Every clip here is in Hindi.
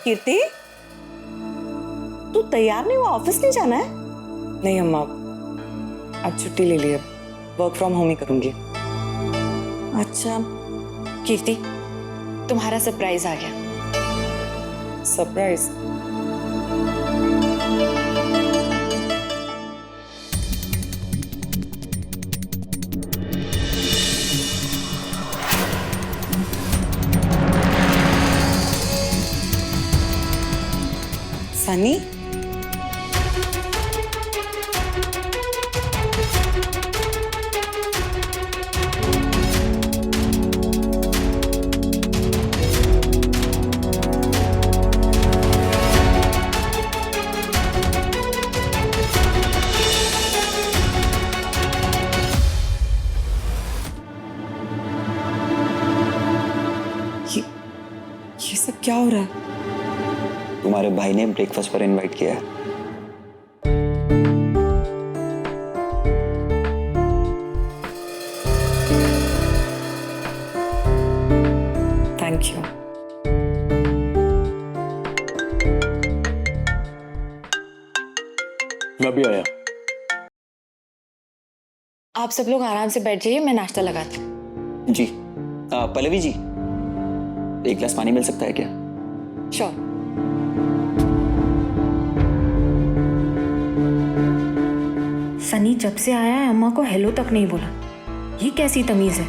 कीर्ति, तू तैयार नहीं हुआ? ऑफिस नहीं जाना है? नहीं अम्मा, आज छुट्टी ले ली है, वर्क फ्रॉम होम ही करूंगी। अच्छा, कीर्ति, तुम्हारा सरप्राइज आ गया। सरप्राइज? सनी, ये सब क्या हो रहा है? तुम्हारे भाई ने ब्रेकफास्ट पर इनवाइट किया है। Thank you. मैं भी आया। आप सब लोग आराम से बैठ जाइए, मैं नाश्ता लगाती हूँ। जी पल्लवी जी, एक गिलास पानी मिल सकता है क्या? श्योर। सनी जब से आया है अम्मा को हेलो तक नहीं बोला। ये कैसी तमीज है?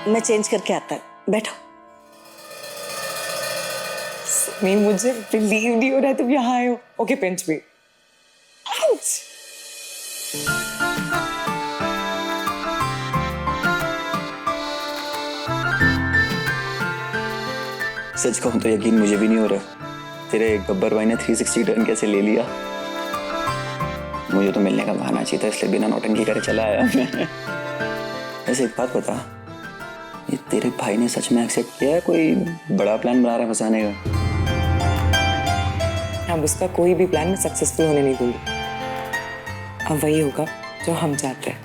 मैं चेंज करके आता है, बैठो। सनी, मुझे बिलीव नहीं हो रहा है तुम यहाँ आए हो। ओके, पिंच भी। आउच! सच कहूं तो यकीन मुझे भी नहीं हो रहा, तेरे गब्बर भाई ने 360 टर्न कैसे ले लिया। मुझे तो मिलने का बहाना चाहिए था, इसलिए बिना नौटंकी करे चला आया मैं। ऐसे एक बात बता, ये तेरे भाई ने सच में एक्सेप्ट किया है? कोई बड़ा प्लान बना रहा है फंसाने का? अब उसका कोई भी प्लान मैं सक्सेसफुल होने नहीं दूंगी। अब वही होगा जो हम चाहते हैं।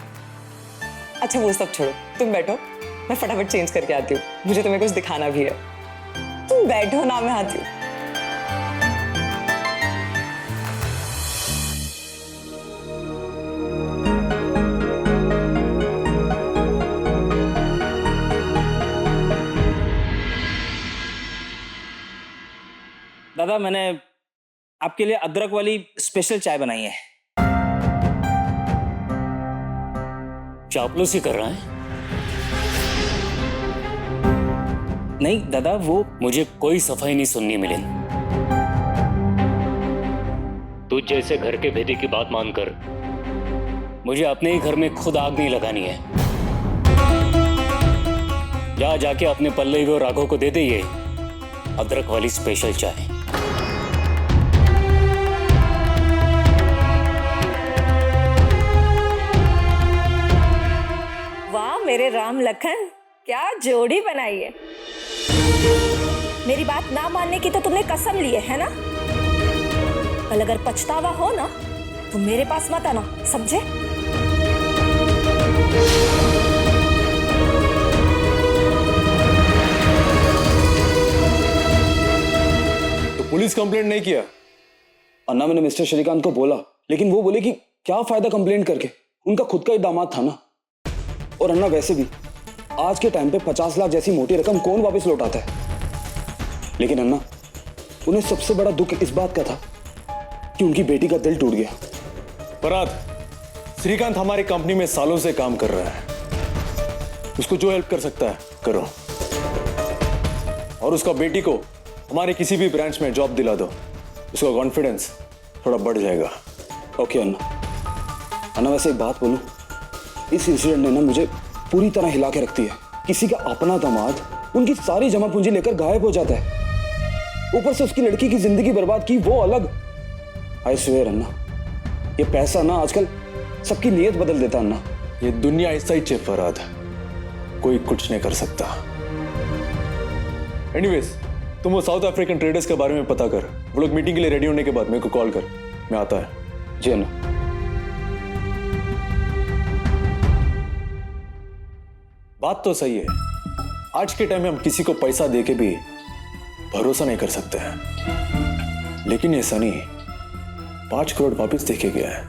अच्छा वो सब छोड़ो, तुम बैठो, मैं फटाफट चेंज करके आती हूँ। मुझे तुम्हें कुछ दिखाना भी है। तुम बैठो ना, मैं आती हूँ। दादा, मैंने आपके लिए अदरक वाली स्पेशल चाय बनाई है। चापलूसी कर रहा है? नहीं दादा, वो मुझे कोई सफाई नहीं सुननी मिलिंद। तू जैसे घर के भेदी की बात मानकर मुझे अपने ही घर में खुद आग नहीं लगानी है। जाके अपने पल्लवी और राघव को दे दे ये अदरक वाली स्पेशल चाय। वाह मेरे राम लखन, क्या जोड़ी बनाई है। मेरी बात ना मानने की तो तुमने कसम ली है ना? कल अगर पछतावा हो ना तो मेरे पास मत आना, समझे? तो पुलिस कंप्लेंट नहीं किया? अन्ना, मैंने मिस्टर श्रीकांत को बोला, लेकिन वो बोले कि क्या फायदा कंप्लेंट करके, उनका खुद का ही दामाद था ना। और अन्ना वैसे भी आज के टाइम पे 50 लाख जैसी मोटी रकम कौन वापस लौटाता है। लेकिन अन्ना, उन्हें सबसे बड़ा दुख इस बात का था कि उनकी बेटी का दिल टूट गया। फरहाद, श्रीकांत हमारी कंपनी में सालों से काम कर रहा है, उसको जो हेल्प कर सकता है करो, और उसका बेटी को हमारे किसी भी ब्रांच में जॉब दिला दो, उसका कॉन्फिडेंस थोड़ा बढ़ जाएगा। ओके अन्ना। अन्ना वैसे एक बात बोलूं, इस इंसिडेंट ने ना मुझे पूरी तरह हिला के रखती है। किसी का अपना दामाद उनकी सारी जमा पूंजी लेकर गायब हो जाता है, ऊपर से उसकी लड़की की जिंदगी बर्बाद की, वो अलग। आई स्वेयर अन्ना, ये पैसा ना आजकल सबकी नीयत बदल देता अन्ना। ये दुनिया ऐसा ही है फरहाद, कोई कुछ नहीं कर सकता। एनीवेज, तुम वो साउथ अफ्रीकन ट्रेडर्स के बारे में पता कर। वो लोग मीटिंग के लिए रेडी होने के बाद मेरे को कॉल कर, मैं आता है। जी अन्ना। बात तो सही है, आज के टाइम में हम किसी को पैसा देके भी भरोसा नहीं कर सकते हैं। लेकिन ये सनी 5 करोड़ वापस देके गया है।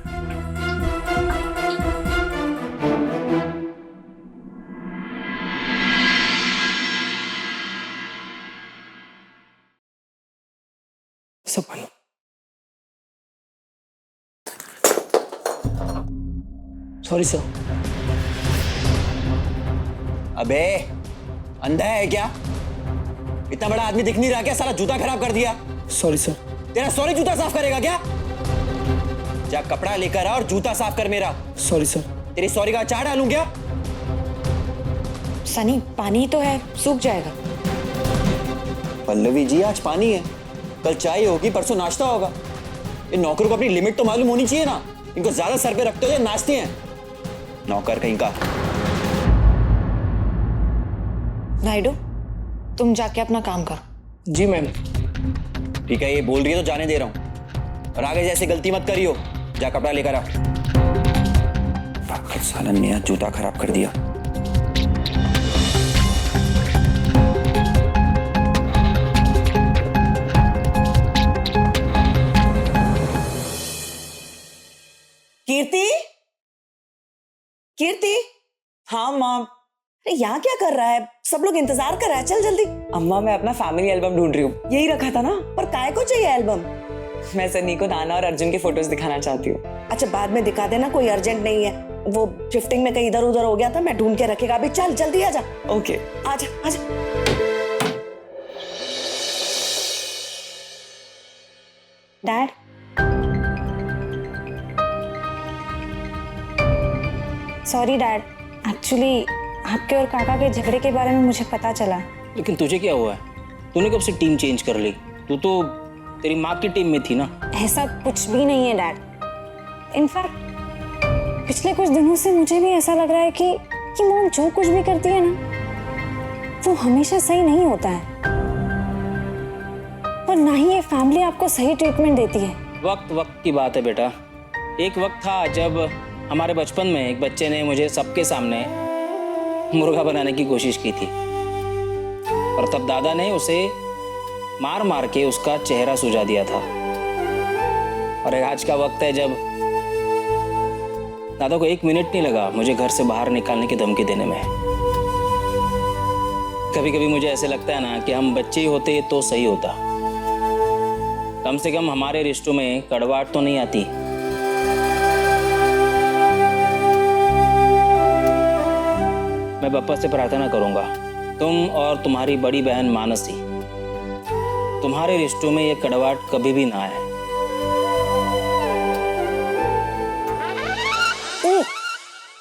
सब भाई सॉरी सर। अबे अंधा है क्या? इतना बड़ा आदमी दिख नहीं रहा क्या? सारा जूता खराब कर दिया। Sorry sir. तेरा सॉरी जूता साफ करेगा क्या? जा कपड़ा लेकर आ और जूता साफ कर मेरा। Sorry sir. तेरी सॉरी का अचार डालूं क्या? सनी पानी तो है, सूख जाएगा। पल्लवी जी आज पानी है, कल चाय होगी, परसों नाश्ता होगा। इन नौकरों को अपनी लिमिट तो मालूम होनी चाहिए ना। इनको ज्यादा सर पे रखते हो या नाचते हैं नौकर कहीं का। नायडू, तुम जाके अपना काम करो। जी मैम। ठीक है, ये बोल रही है तो जाने दे रहा हूं, और आगे जैसे गलती मत करियो। जा कपड़ा लेकर आ। पागल साला, नया जूता खराब कर दिया। कीर्ति, कीर्ति। हाँ माँ। अरे यहाँ क्या कर रहा है? सब लोग इंतजार कर रहा है, चल जल्दी। अम्मा मैं अपना फैमिली एल्बम ढूंढ रही हूँ। यही रखा था ना। पर काय को चाहिए एल्बम? मैं सनी को नाना और अर्जुन के फोटोज दिखाना चाहती हूँ। अच्छा बाद में दिखा देना, कोई अर्जेंट नहीं है। वो शिफ्टिंग में कहीं इधर उधर हो गया था, मैं ढूंढ के रखेगा। अभी चल जल्दी आजा। ओके। आजा आजा। डैड, सॉरी डैड, एक्चुअली आपके और काका के झगड़े के बारे में मुझे पता चला। लेकिन तुझे क्या हुआ है? तूने कब से टीम चेंज कर ली? तू तो तेरी माँ की टीम में थी ना। ऐसा कुछ भी नहीं है डैड। इनफैक्ट पिछले कुछ दिनों से मुझे भी ऐसा लग रहा है कि मॉम जो कुछ भी करती है ना, वो हमेशा सही नहीं होता है, और ना ही ये फैमिली आपको सही ट्रीटमेंट देती है। वक्त वक्त की बात है बेटा। एक वक्त था जब हमारे बचपन में एक बच्चे ने मुझे सबके सामने मुर्गा बनाने की कोशिश की थी, और तब दादा ने उसे मार मार के उसका चेहरा सुझा दिया था। और आज का वक्त है जब दादा को 1 मिनट नहीं लगा मुझे घर से बाहर निकालने की धमकी देने में। कभी कभी मुझे ऐसे लगता है ना कि हम बच्चे ही होते तो सही होता। कम से कम हमारे रिश्तों में कड़वाहट तो नहीं आती। मैं बापा से प्रार्थना करूंगा, तुम और तुम्हारी बड़ी बहन मानसी, तुम्हारे रिश्तों में ये कड़वाहट कभी भी ना आए।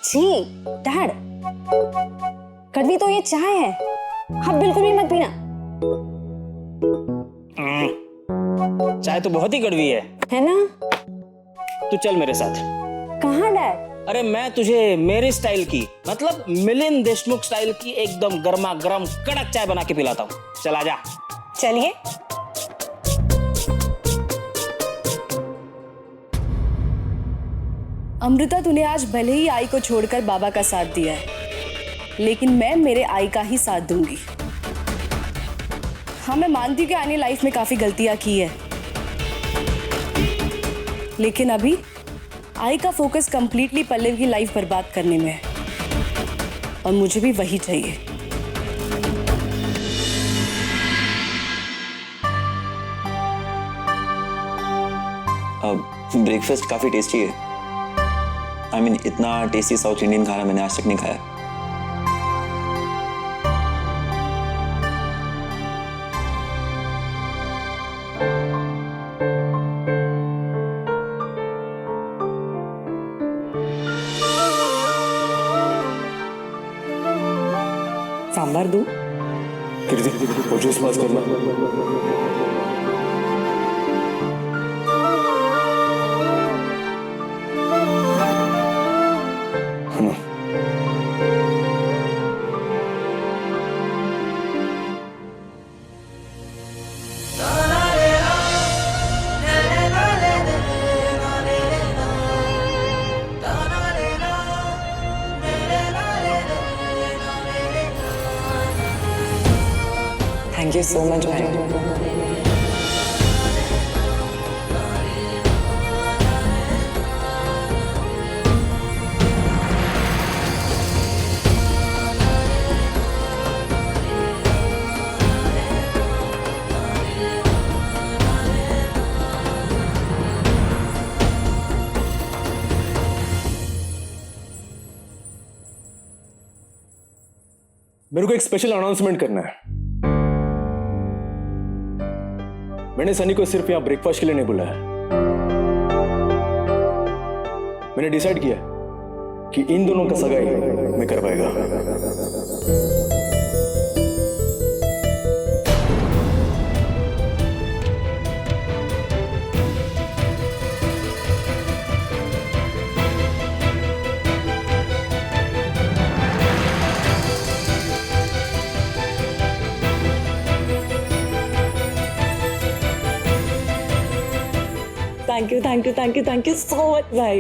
जी डैड, कड़वी तो ये चाय है, आप बिल्कुल भी मत पीना। चाय तो बहुत ही कड़वी है ना? तू चल मेरे साथ। कहाँ डैड? अरे मैं तुझे मेरे स्टाइल की, मतलब मिलिंद देशमुख स्टाइल की एकदम गर्मा गर्म कड़क चाय बना के पिलाता हूँ। चल आजा। चलिए। अमृता, तूने आज भले ही आई को छोड़कर बाबा का साथ दिया है, लेकिन मैं मेरे आई का ही साथ दूंगी। हाँ, मैं मानती हूँ कि आने लाइफ में काफी गलतियां की है, लेकिन अभी आई का फोकस कंप्लीटली पल्लव की लाइफ बर्बाद करने में है, और मुझे भी वही चाहिए। ब्रेकफास्ट काफी टेस्टी है। I mean, इतना टेस्टी साउथ इंडियन खाना मैंने आज तक नहीं खाया। सांभर दूं? कीर्ति वो जूस पास करना। थैंक यू सो मच भाई। मेरे को एक स्पेशल अनाउंसमेंट करना है। मैंने सनी को सिर्फ यहां ब्रेकफास्ट के लिए नहीं बुलाया। मैंने डिसाइड किया कि इन दोनों का सगाई मैं करवाएगा। थैंक यू सो मच भाई।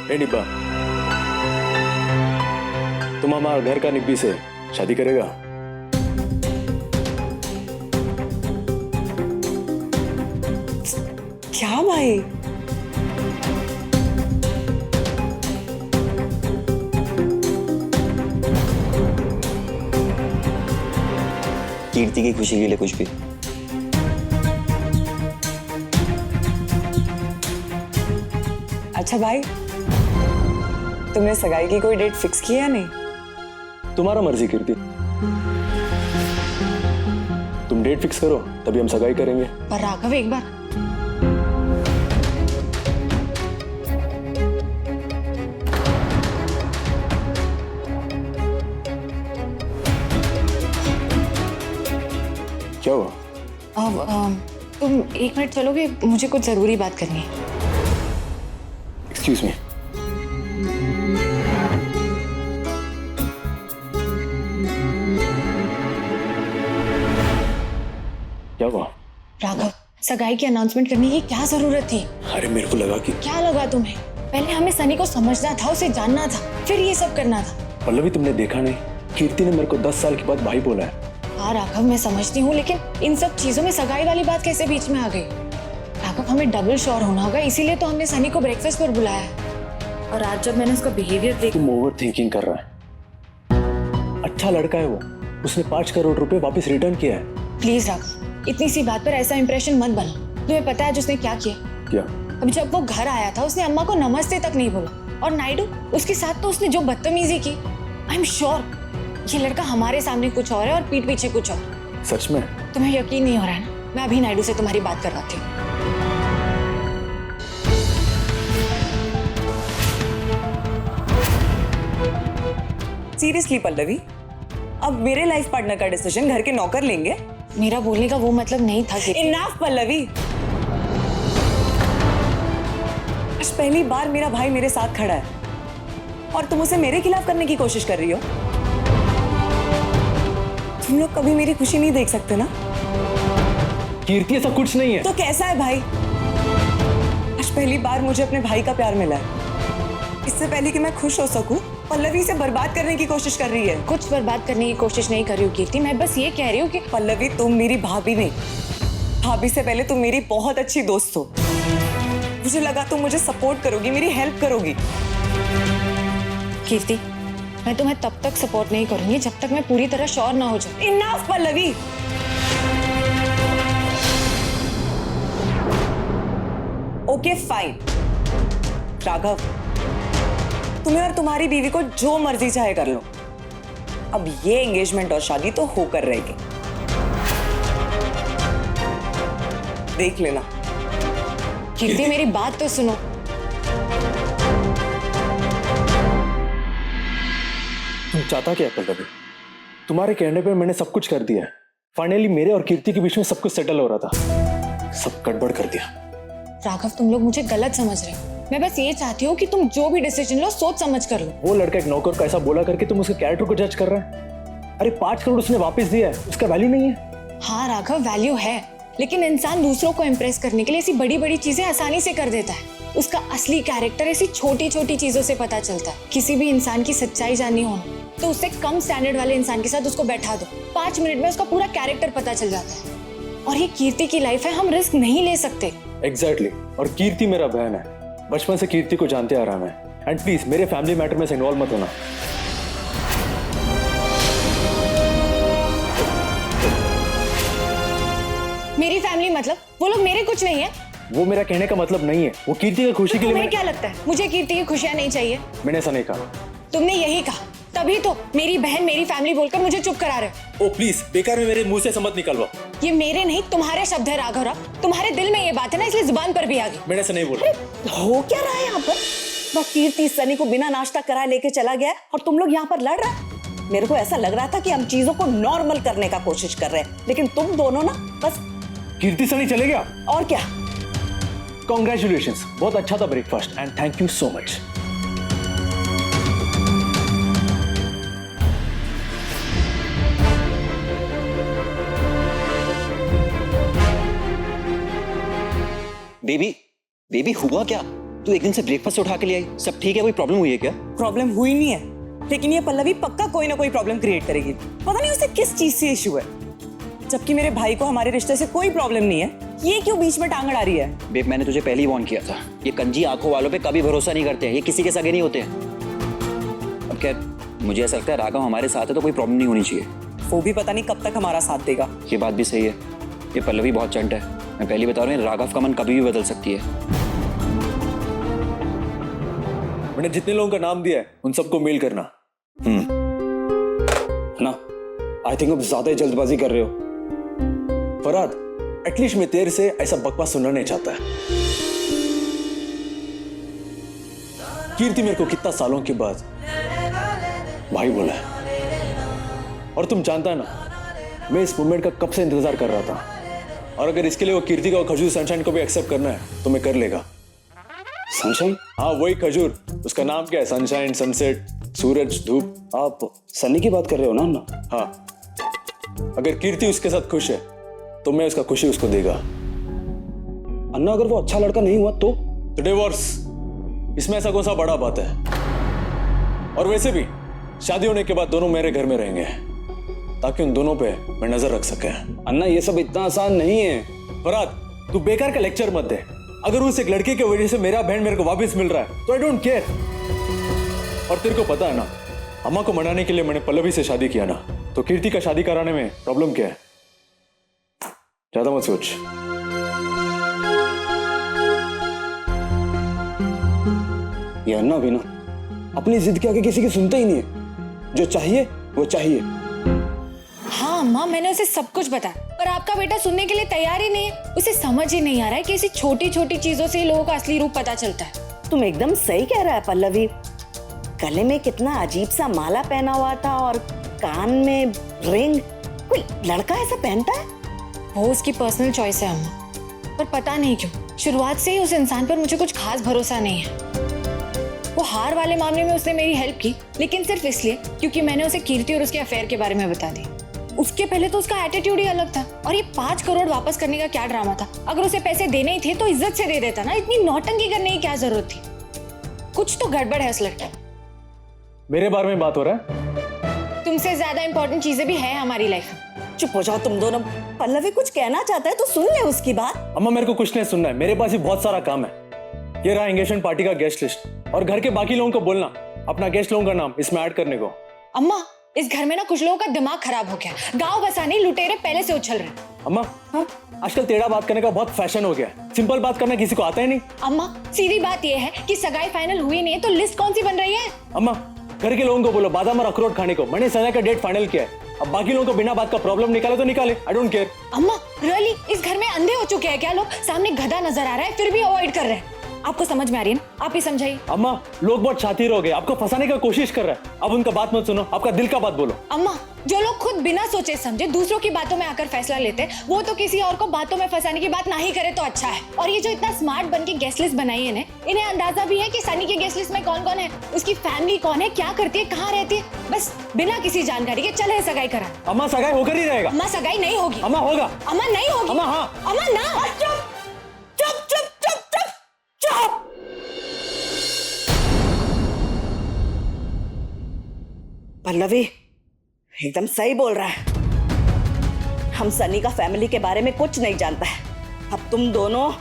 ए निब्बा, तुम हमारा घर का निब्बी से शादी करेगा? क्या भाई? कीर्ति की खुशी के लिए कुछ भी। अच्छा भाई, तुमने सगाई की कोई डेट फिक्स की या नहीं? तुम्हारा मर्जी कीर्ति, तुम डेट फिक्स करो तभी हम सगाई करेंगे। पर राघव एक बार क्या हुआ? तुम 1 मिनट चलोगे, मुझे कुछ जरूरी बात करनी है। Excuse me. क्या हुआ? राघव, सगाई की अनाउंसमेंट करने की क्या जरूरत थी? अरे मेरे को लगा कि क्या लगा तुम्हें? पहले हमें सनी को समझना था, उसे जानना था, फिर ये सब करना था। पल्लवी, तुमने देखा नहीं, कीर्ति ने मेरे को 10 साल के बाद भाई बोला है। हाँ राघव, मैं समझती हूँ, लेकिन इन सब चीजों में सगाई वाली बात कैसे बीच में आ गई? राघव, हमें डबल श्योर होना होगा, इसीलिए तो हमने सनी को ब्रेकफास्ट पर बुलाया है। और आज जब मैंने उसका बिहेवियर देखा, तुम ओवर थिंकिंग कर रहा है। अच्छा लड़का है वो, उसने 5 करोड़ रुपए वापस रिटर्न किया है। प्लीज राघव, इतनी सी बात पर ऐसा इंप्रेशन मत बना। तुम्हें पता है आज उसने क्या किया? क्या? अब जब वो घर आया था, उसने अम्मा को नमस्ते तक नहीं बोला, और नायडू उसके साथ तो उसने जो बदतमीजी की, आई एम श्योर ये लड़का हमारे सामने कुछ और है और पीठ पीछे कुछ और। सच में? तुम्हें यकीन नहीं हो रहा है ना? मैं अभी नायडू से तुम्हारी बात करवाती हूँ। सीरियसली पल्लवी, अब मेरे लाइफ पार्टनर का डिसीजन घर के नौकर लेंगे? मेरा बोलने का वो मतलब नहीं था कि इनफ पल्लवी। आज पहली बार मेरा भाई मेरे साथ खड़ा है और तुम उसे मेरे खिलाफ करने की कोशिश कर रही हो। तुम लोग कभी मेरी खुशी नहीं देख सकते ना? कीर्ति, ऐसा कुछ नहीं है। तो कैसा है भाई? आज पहली बार मुझे अपने भाई का प्यार मिला है। इससे पहले कि मैं खुश हो सकूं, पल्लवी से बर्बाद करने की कोशिश कर रही है। कुछ बर्बाद करने की कोशिश नहीं कर रही हूँ कीर्ति, मैं बस ये कह रही हूँ कि पल्लवी, तुम मेरी भाभी नहीं, भाभी से पहले तुम मेरी बहुत अच्छी दोस्त हो। मुझे लगा तुम मुझे सपोर्ट करोगी, मेरी हेल्प करोगी। कीर्ति, मैं तुम्हें तब तक सपोर्ट नहीं करूंगी जब तक मैं पूरी तरह श्योर ना हो जाऊं। Enough Pallavi. Okay fine Raghav, तुम्हें और तुम्हारी बीवी को जो मर्जी चाहे कर लो। अब ये एंगेजमेंट और शादी तो होकर रहेगी, देख लेना। कीर्ति, मेरी बात तो सुनो। तुम चाहता क्या पल्लवी? तुम्हारे कहने पे मैंने सब कुछ कर दिया है। फाइनली मेरे और कीर्ति के बीच में सब कुछ सेटल हो रहा था, सब गड़बड़ कर दिया। राघव, तुम लोग मुझे गलत समझ रहे हो। मैं बस ये चाहती हूँ कि तुम जो भी डिसीजन लो सोच समझ कर लो। वो लड़का एक नौकर को ऐसा बोला करके तुम उसके कैरेक्टर को जज कर रहा है? अरे 5 करोड़ उसने वापस दिया है, उसका वैल्यू नहीं है? हाँ राघव, वैल्यू है, लेकिन इंसान दूसरों को इम्प्रेस करने के लिए ऐसी बड़ी बड़ी चीजें आसानी से कर देता है। उसका असली कैरेक्टर ऐसी छोटी छोटी चीजों से पता चलता है। किसी भी इंसान की सच्चाई जाननी हो तो उससे कम स्टैंडर्ड वाले इंसान के साथ उसको बैठा दो, 5 मिनट में उसका पूरा कैरेक्टर पता चल जाता है। और ये कीर्ति की लाइफ है, हम रिस्क नहीं ले सकते। एग्जैक्टली। और कीर्ति मेरा बहन है, बचपन से कीर्ति को जानते आ रहा मैं। एंड प्लीज मेरे फैमिली मैटर में से इन्वॉल्व मत होना। मेरी फैमिली मतलब वो लोग मेरे कुछ नहीं है। वो मेरा कहने का मतलब नहीं है, वो कीर्ति की खुशी के लिए तुम्हें क्या लगता है मुझे कीर्ति की खुशियां नहीं चाहिए? मैंने ऐसा नहीं कहा। तुमने यही कहा, तभी तो मेरी बहन मेरी फैमिली बोलकर मुझे चुप करा रहे हो। ओ प्लीज, बेकार में मेरे मुंह से समझ निकलवाओ। ये मेरे नहीं तुम्हारे शब्द है राघव राव, तुम्हारे दिल में ये बात है ना, इसलिए जुबान पर भी आ गई। मैंने ऐसा नहीं बोला। हो क्या रहा है यहाँ पर? वह कीर्ति सनी को बिना नाश्ता कराए लेके चला गया और तुम लोग यहाँ पर लड़ रहे हैं। मेरे को ऐसा लग रहा था कि हम चीजों को नॉर्मल करने का कोशिश कर रहे हैं, लेकिन तुम दोनों ना बस। कीर्ति सनी चले गया? और क्या। कॉन्ग्रेचुलेशंस, बहुत अच्छा था breakfast and thank you so much. Baby baby हुआ क्या? तू एक दिन से ब्रेकफास्ट उठा के ले आई, सब ठीक है? कोई प्रॉब्लम हुई है क्या? प्रॉब्लम हुई नहीं है, लेकिन ये पल्लवी पक्का कोई ना कोई प्रॉब्लम क्रिएट करेगी। पता नहीं उसे किस चीज से इशू है, जबकि मेरे भाई को हमारे रिश्ते से कोई प्रॉब्लम नहीं है। ये क्यों बीच में टांग अड़ा रही है? बेब मैंने तुझे पहले ही वार्न किया था, ये कंजी आंखों वालों पे कभी भरोसा नहीं करते हैं, ये किसी के सगे नहीं होते हैं। अब क्या, मुझे ऐसा लगता है राघव हमारे साथ है तो कोई प्रॉब्लम नहीं होनी चाहिए। वो भी पता नहीं कब तक हमारा साथ देगा। ये बात भी सही है, ये पल्लवी बहुत चंट है। मैं पहले बता रहा हूँ, राघव का मन कभी भी बदल सकती है। मैंने जितने लोगों का नाम दिया है उन सबको मेल करना। ना आई थिंक अब ज्यादा ही जल्दबाजी कर रहे हो। फरहाद, एटलीस्ट मैं तेरे से ऐसा बकवास सुनना नहीं चाहता है। कीर्ति मेरे को कितना सालों के बाद भाई बोला है, और तुम जानता है ना मैं इस मोमेंट का कब से इंतजार कर रहा था। और अगर इसके लिए वो कीर्ति का खजूर सनशाइन को भी एक्सेप्ट करना है तो मैं कर लेगा। सनशाइन? हाँ वही खजूर, उसका नाम क्या है? सनशाइन, सनसेट, सूरज, धूप। आप सनी की बात कर रहे हो ना अन्ना? हाँ, अगर कीर्ति उसके साथ खुश है तो मैं उसका खुशी उसको देगा। अन्ना अगर वो अच्छा लड़का नहीं हुआ तो डिवोर्स, इसमें ऐसा कौन सा बड़ा बात है? और वैसे भी शादी होने के बाद दोनों मेरे घर में रहेंगे ताकि उन दोनों पे मैं नजर रख सके। अन्ना ये सब इतना आसान नहीं है। फरहाद, तू बेकार का लेक्चर मत दे। अगर उस एक लड़के की वजह से मेरा बहन मेरे को वापस मिल रहा है तो आई डोंट केयर। और तेरे को पता है ना, अम्मा को मनाने के लिए मैंने पल्लवी से शादी किया ना, तो कीर्ति का शादी कराने में प्रॉब्लम क्या है? ज्यादा मत सोच। ये अन्ना भी ना अपनी जिद के आगे किसी की सुनते ही नहीं है। जो चाहिए वो चाहिए। हाँ अम्मा, मैंने उसे सब कुछ बताया, पर आपका बेटा सुनने के लिए तैयार ही नहीं है। उसे समझ ही नहीं आ रहा है कि ऐसी छोटी छोटी चीजों से ही लोगों का असली रूप पता चलता है। तुम एकदम सही कह रहा है पल्लवी। गले में कितना अजीब सा माला पहना हुआ था और कान में रिंग। कोई लड़का ऐसा पहनता है? वो उसकी पर्सनल चॉइस है अम्मा, पर पता नहीं क्यों शुरुआत से ही उस इंसान पर मुझे कुछ खास भरोसा नहीं है। वो हार वाले मामले में उसने मेरी हेल्प की, लेकिन सिर्फ इसलिए क्योंकि मैंने उसे कीर्ति और उसके अफेयर के बारे में बता दी। उसके पहले तो उसका एटीट्यूड ही अलग था। और ये 5 करोड़ वापस करने का क्या ड्रामा था? अगर उसे पैसे देने ही थे तो इज्जत से दे देता ना, इतनी नौटंकी करने की क्या जरूरत थी? कुछ तो गड़बड़ है उस लड़के। मेरे बारे में बात हो रहा है? तुमसे ज्यादा इंपॉर्टेंट चीजें भी हैं हमारी लाइफ में। चुप हो जाओ तुम दोनों। पल्लवी कुछ कहना चाहता है तो सुन ले उसकी बात। अम्मा मेरे को कुछ नहीं सुनना है, मेरे पास ही बहुत सारा काम है। ये रहा एंगेजमेंट पार्टी का गेस्ट लिस्ट, और घर के बाकी लोगों को बोलना अपना गेस्ट लोगों का नाम इसमें ऐड करने को। अम्मा, इस घर में ना कुछ लोगों का दिमाग खराब हो गया। गांव बसाने लुटेरे पहले से उछल रहे। अम्मा, आजकल टेढ़ा बात करने का बहुत फैशन हो गया है। सिंपल बात करना किसी को आता ही नहीं। अम्मा, सीधी बात यह है कि सगाई फाइनल हुई नहीं है तो लिस्ट कौन सी बन रही है? अम्मा, घर के लोगों को बोलो बादाम और अखरोट खाने को। मैंने सगाई का डेट फाइनल किया है। अब बाकी लोगों को बिना बात का प्रॉब्लम निकाले तो निकाले, आई डोंट केयर। अम्मा, रियली इस घर में अंधे हो चुके हैं क्या लोग? सामने गधा नजर आ रहा है फिर भी अवॉइड कर रहे हैं। आपको समझ में आ रही है ना? आप ही समझाइए। अम्मा, लोग बहुत शातिर हो गए, आपको फंसाने का कोशिश कर रहे हैं। अब उनका बात मत सुनो, आपका दिल का बात बोलो। अम्मा, जो लोग खुद बिना सोचे समझे दूसरों की बातों में आकर फैसला लेते हैं, वो तो किसी और को बातों में फंसाने की बात ना ही करे तो अच्छा है। और ये जो इतना स्मार्ट बन के गेस्ट लिस्ट बनाई है, इन्हें अंदाजा भी है कि सनी की गेस्ट लिस्ट में कौन कौन है, उसकी फैमिली कौन है, क्या करती है, कहाँ रहती है। बस बिना किसी जानकारी के चले सगाई करा। अम्मा, सगाई होकर ही रहेगा। अम्मा, सगाई नहीं होगी। अम्मा, होगा। अम्मा, नहीं होगी। अम्मा, हाँ। अम्मा, ना। चुप चुप चुप चुप चुप चुप। पल्लवी एकदम सही बोल रहा है। हम सनी का फैमिली के बारे में कुछ नहीं जानता है। अब तुम दोनों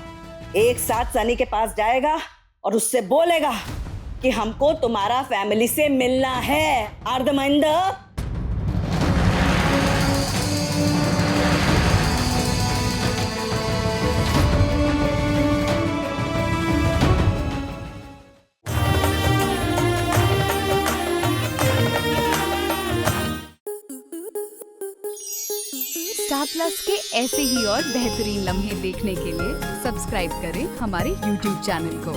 एक साथ सनी के पास जाएगा और उससे बोलेगा कि हमको तुम्हारा फैमिली से मिलना है। आर द माइंड स्टार प्लस के ऐसे ही और बेहतरीन लम्हे देखने के लिए सब्सक्राइब करें हमारे YouTube चैनल को।